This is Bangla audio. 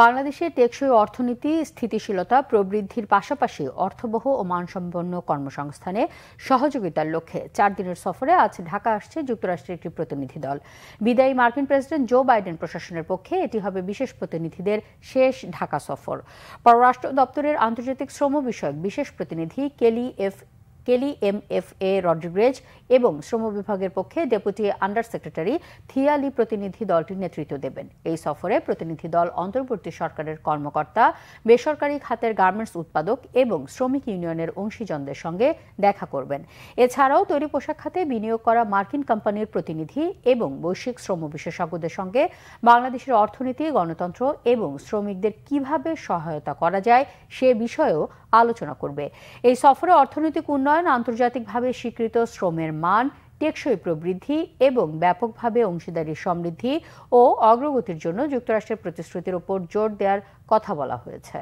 বাংলাদেশের টেকসই অর্থনীতি স্থিতিশীলতা প্রবৃদ্ধির পাশাপাশি অর্থবহ ও মানসম্পন্ন কর্মসংস্থানে সহযোগিতার লক্ষ্যে 4 দিনের সফরে আজ ঢাকা আসছে যুক্তরাষ্ট্রের একটি প্রতিনিধি দল। বিদায়ী মার্কিন প্রেসিডেন্ট জো বাইডেন প্রশাসনের পক্ষে এটি হবে বিশেষ প্রতিনিধিদের শেষ ঢাকা সফর। পররাষ্ট্র দপ্তরের আন্তর্জাতিক শ্রম বিষয়ক বিশেষ প্রতিনিধি কেলি এম.এফ.এ. রড্রিগেজ এবং শ্রম বিভাগের পক্ষে ডেপুটি আন্ডার সেক্রেটারি থিয়া লি প্রতিনিধি দলটির নেতৃত্ব দেবেন। এই সফরে প্রতিনিধি দল অন্তর্বর্তী সরকারের কর্মকর্তা, বেসরকারি খাতের গার্মেন্টস উৎপাদক এবং শ্রমিক ইউনিয়নের অংশীজনদের সঙ্গে দেখা করবেন। এছাড়াও তৈরি পোশাক খাতে বিনিয়োগ করা মার্কিন কোম্পানির প্রতিনিধি এবং বৈশ্বিক শ্রম বিশেষজ্ঞদের সঙ্গে বাংলাদেশের অর্থনীতি, গণতন্ত্র এবং শ্রমিকদের কিভাবে সহায়তা করা যায় সে বিষয়েও আলোচনা করবে। এই সফরে অর্থনৈতিক উন্নয়ন, আন্তর্জাতিকভাবে স্বীকৃত শ্রমের মান, টেকসই প্রবৃদ্ধি এবং ব্যাপকভাবে অংশীদারি সমৃদ্ধি ও অগ্রগতির জন্য যুক্তরাষ্ট্রের প্রতিশ্রুতির উপর জোর দেওয়ার কথা বলা হয়েছে।